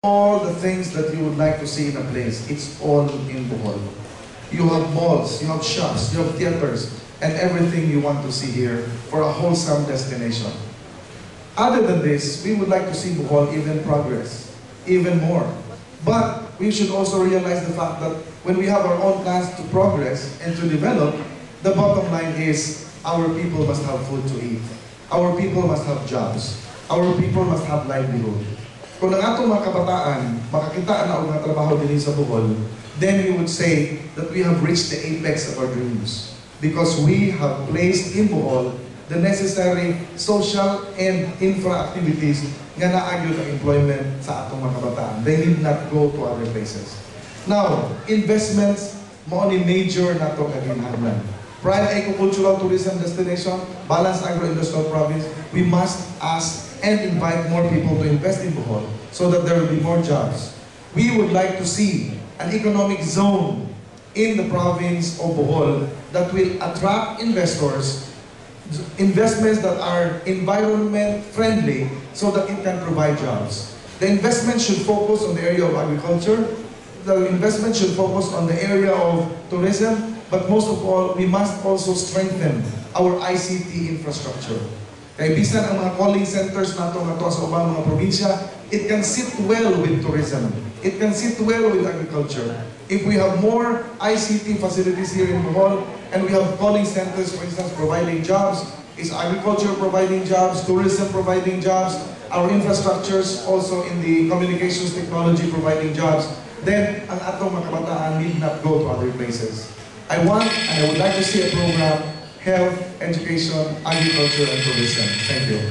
all the things that you would like to see in a place, it's all in Bohol. You have malls, you have shops, you have theaters, and everything you want to see here for a wholesome destination. Other than this, we would like to see Bohol even progress, even more. But we should also realize the fact that when we have our own plans to progress and to develop, the bottom line is our people must have food to eat. Our people must have jobs. Our people must have livelihood. Kung ang atong mga kabataan, makakitaan na og mga trabaho din sa Bohol, then we would say that we have reached the apex of our dreams. Because we have placed in Bohol the necessary social and infra activities nga naagyo ng employment sa atong mga kabataan. They need not go to other places. Now, investments, mo ni major na ito kaginahanglan. Prime agricultural tourism destination, balanced agro-industrial province, we must ask and invite more people to invest in Bohol so that there will be more jobs. We would like to see an economic zone in the province of Bohol that will attract investors, investments that are environment friendly so that it can provide jobs. The investment should focus on the area of agriculture, the investment should focus on the area of tourism, but most of all, we must also strengthen our ICT infrastructure. Kaya bisan ang mga calling centers nato nga sa ubang mga probinsya, it can sit well with tourism. It can sit well with agriculture. If we have more ICT facilities here in Bohol, and we have calling centers, for instance, providing jobs, is agriculture providing jobs, tourism providing jobs, our infrastructures also in the communications technology providing jobs, then ang atong mga kabataan need not go to other places. I want and I would like to see a program, health, education, agriculture, and tourism. Thank you.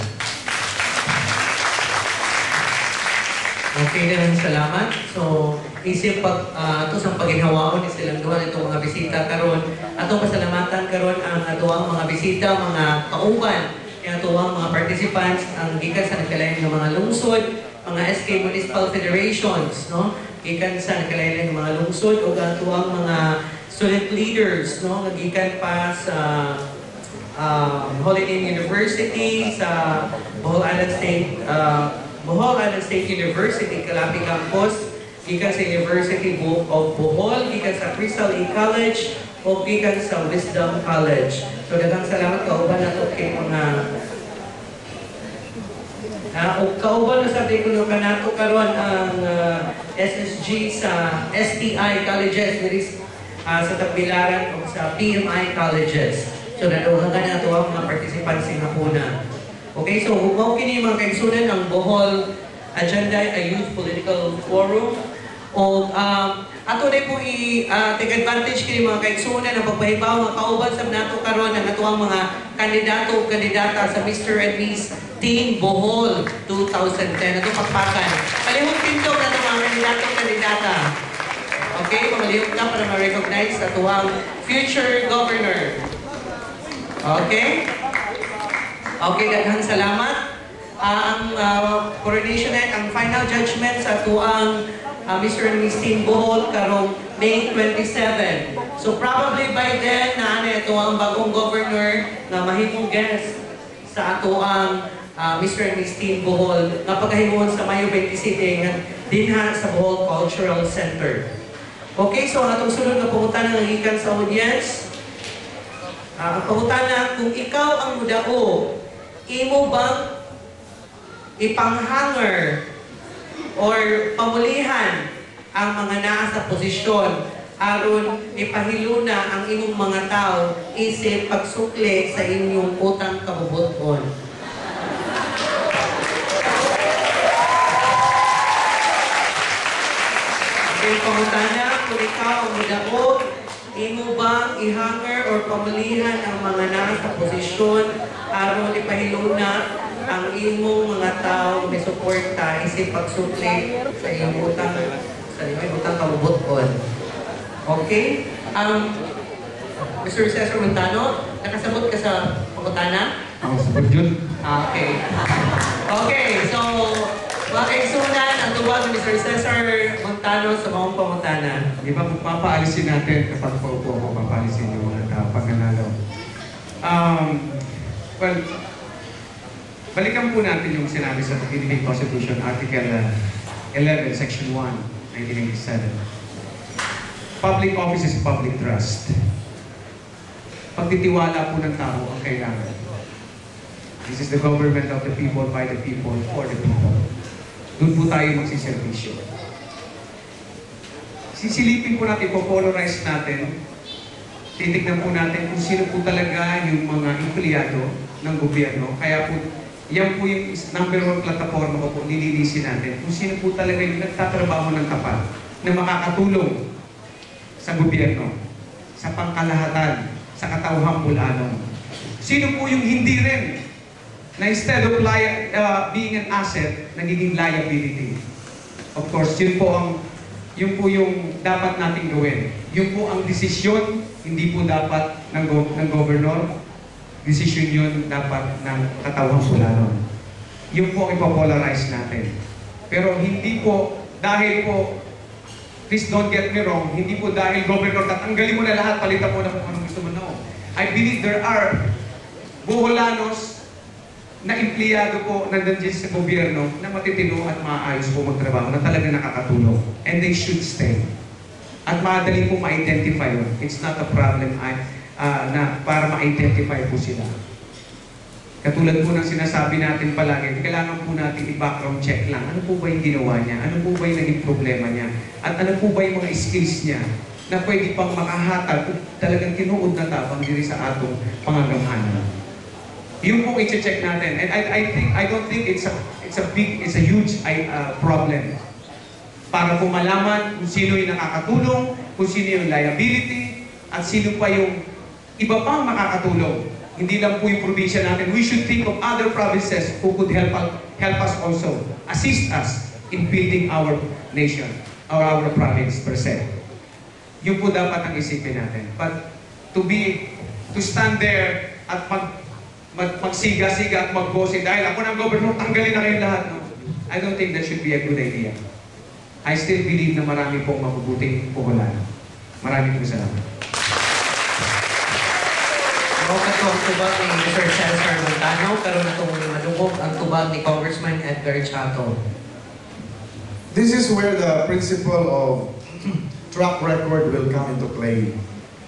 Okay, salamat. So, isip ito sa paginhawaon ni silang duha itong mga bisita karon. Atong pasalamatan karon ang atuang mga bisita, mga kauban, ang atuang mga participants, ang gikan sa nagkalain ng mga lungsod, mga SK Municipal Federations, no? Gikan sa nagkalain ng mga lungsod o atuang mga student leaders, no? Nagikan pa sa Holy Name University, sa Bohol Island State University, Calapi Campus, gikan sa University of Bohol, gikan sa Crystal A College, o gikan sa Wisdom College. So, daghang salamat kauban nato kay mga kauban na sabi ko na nato karon ang SSG sa STI colleges sa Tagbilaran o sa PMI colleges. So, naduhagan na ito ang mga participants sa Hapuna. Okay, so huwag kini mga kaigsunan ang Bohol Agenda, a Youth Political Forum. O ato na po i-take advantage kini mga kaigsunan ang pagpahibaw mga kauban sa nato karon ang atuang mga kandidato o kandidata sa Mr. and Miss Teen Bohol 2010. Ito pagpakan. Palihog pinto na ito mga kandidato o kandidata. Okay, pamalihog na para ma-recognize sa tuwang future governor. Okay? Okay, daghang salamat. Ang coronation night, ang final judgment sa tuwang Mr. and Miss Teen Bohol karong May 27. So probably by then, ito ang bagong governor na mahimong guest sa tuwang Mr. and Miss Teen Bohol na pagkahimuon sa Mayo 27 dinha sa Bohol Cultural Center. Okay, so ang atong sunod na pangutana ng ikan sa audience. Ang pangutana, kung ikaw ang mudao, imo bang ipanghanger or pamulihan ang mga naa sa posisyon aron ipahiluna ang imong mga tao isip pagsukli sa inyong utang kabubuton? Okay, pangutana, kung ikaw ang mudao, imo bang ihanger or pamulihan ang mga nasa posisyon aron ipahiluna ang imong mga tao na suporta isip pagsukli sa imong utang kabubuton? Okay? Mr. Cesar Montano, nakasabot ka sa pangutana? Ako sabot yun. Okay. Okay, so mga kaigsunan, ang tuwag ni Mr. Cesar Montano sa mga pangutana. Di ba papaalisin natin kapag paupo ako, papaalisin yung mga panganalo. Well, balikan po natin yung sinabi sa Philippine Constitution, Article 11, Section 1, 1987. Public office is public trust. Pagtitiwala po ng tao ang kailangan. This is the government of the people, by the people, for the people. Doon po tayo magsiservisyo. Sisilipin po natin, popolarize natin, titignan po natin kung sino po talaga yung mga empleyado ng gobyerno. Kaya po, yan po yung number one plataforma ko po, nililisin natin. Kung sino po talaga yung nagtatrabaho ng tapat na makakatulong sa gobyerno, sa pangkalahatan, sa katauhang pulanon. Sino po yung hindi rin na instead of being an asset, nagiging liability. Of course, yun po yung dapat nating gawin. Yun po ang desisyon, hindi po dapat ng governor. Desisyon yun dapat ng katawang pulanon. Yun po ang ipopolarize natin. Pero hindi po, dahil po, please don't get me wrong, hindi po dahil governor, tatanggalin mo na lahat, palitan mo na kung anong gusto mo. No. I believe there are Boholanos na empleyado po nandiyan sa gobyerno na matitino at maayos po magtrabaho, na talaga nakakatulong. And they should stay. At madali po ma-identify yun. It's not a problem na para ma-identify po sila. Katulad po ng sinasabi natin palagi, kailangan po natin i-background check lang. Ano po ba yung ginawa niya? Ano po ba yung naging problema niya? At ano po ba yung mga skills niya na pwede pang makahatag kung talagang tinuod na tabang diri sa atong pangangamhanan. Yung po i-check natin. And I don't think it's a huge problem. Para po malaman kung sino yung nakakatulong, kung sino yung liability, at sino pa yung iba pang makakatulong. Hindi lang po yung probinsya natin. We should think of other provinces who could help us also, assist us in building our nation, or our province per se. Yun po dapat ang isipin natin. But to stand there at magsiga-siga at magbose dahil ako ng governor, tanggalin na kayo lahat. No? I don't think that should be a good idea. I still believe na marami pong mabubuting puhulan. Marami pong salamat. Ito ang tubag ni Mr. Cesar Montano, pero itong malubog ang tubag ni Congressman Edgar Chato. This is where the principle of track record will come into play.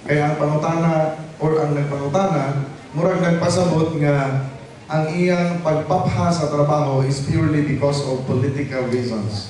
Kaya ang pangutana or ang nagpangutana, murag nagpasabot nga ang iyang pagpapha sa trabaho is purely because of political reasons.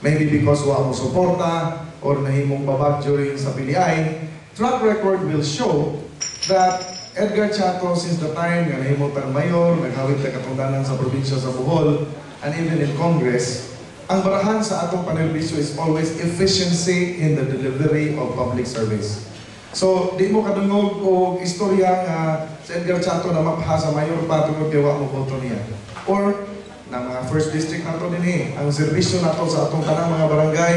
Maybe because wa mo suporta or nahimong babag during sa PDI. Track record will show that Edgar Chato, since the time nga nahimutan mayor, naghawid na katungdanan sa probinsya sa Bohol, and even in Congress, ang barahan sa atong panerbisyo is always efficiency in the delivery of public service. So, di mo kadungog o istorya nga sa Edgar Chato na mapha sa mayor patungod kay wa mo boto niya. Or, na mga first district nato din ang serbisyo nato sa atong tanang mga barangay,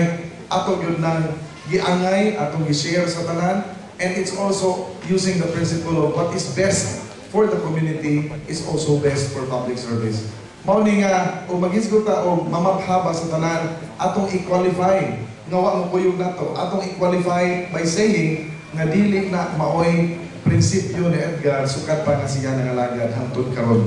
ato yun nang giangay, atong gi-share sa tanan, and it's also using the principle of what is best for the community is also best for public service. Mauni nga, o mag-isgot ta o mamabhaba sa tanan, atong i-qualify, nga wa mo kuyog nato, atong i-qualify by saying nga dili na maoy prinsipyo ni Edgar, sukat pa nga siya nangalagad hangtod karon.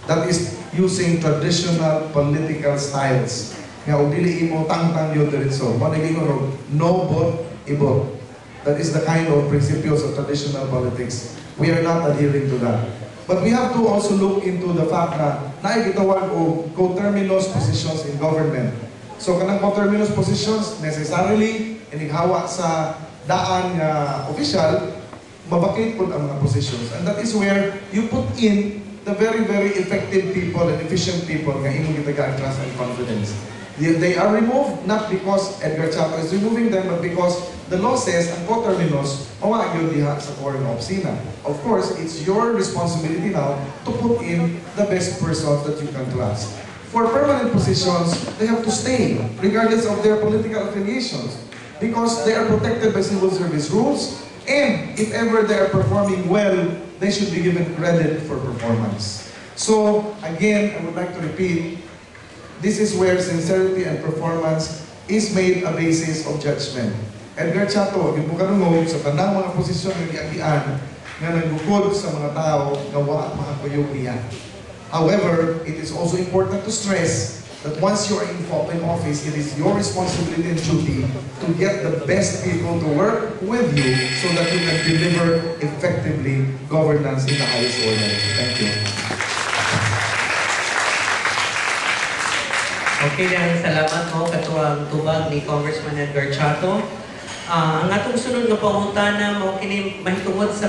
That is using traditional political styles. Nga o dili imo tangtang yun diretso. Managingon no vote, i-vote. That is the kind of principles of traditional politics. We are not adhering to that. But we have to also look into the fact na naigitawag o coterminous positions in government. So kanang coterminous positions, necessarily, inighawa sa daan nga official, mabakit po ang mga positions. And that is where you put in the very, very effective people and efficient people nga imong gitagaan trust and confidence. They are removed not because Edgar Chato is removing them, but because the law says ang coterminous mawag yun diha sa core ng opisina. Of course, it's your responsibility now to put in the best persons that you can trust. For permanent positions, they have to stay regardless of their political affiliations because they are protected by civil service rules, and if ever they are performing well, they should be given credit for performance. So, again, I would like to repeat, this is where sincerity and performance is made a basis of judgment. Edgar Chato, gibukanungog sa tanang mga posisyon ng iagian nga nagbukod sa mga tao nga wa makakuyog niya. However, it is also important to stress that once you are in office, it is your responsibility and duty to get the best people to work with you so that you can deliver effectively governance in the highest order. Thank you. Okay, dahil salamat mo katuwang tubag ni Congressman Edgar Chato. Ang atong sunod na pangutana mo kini mahitungod sa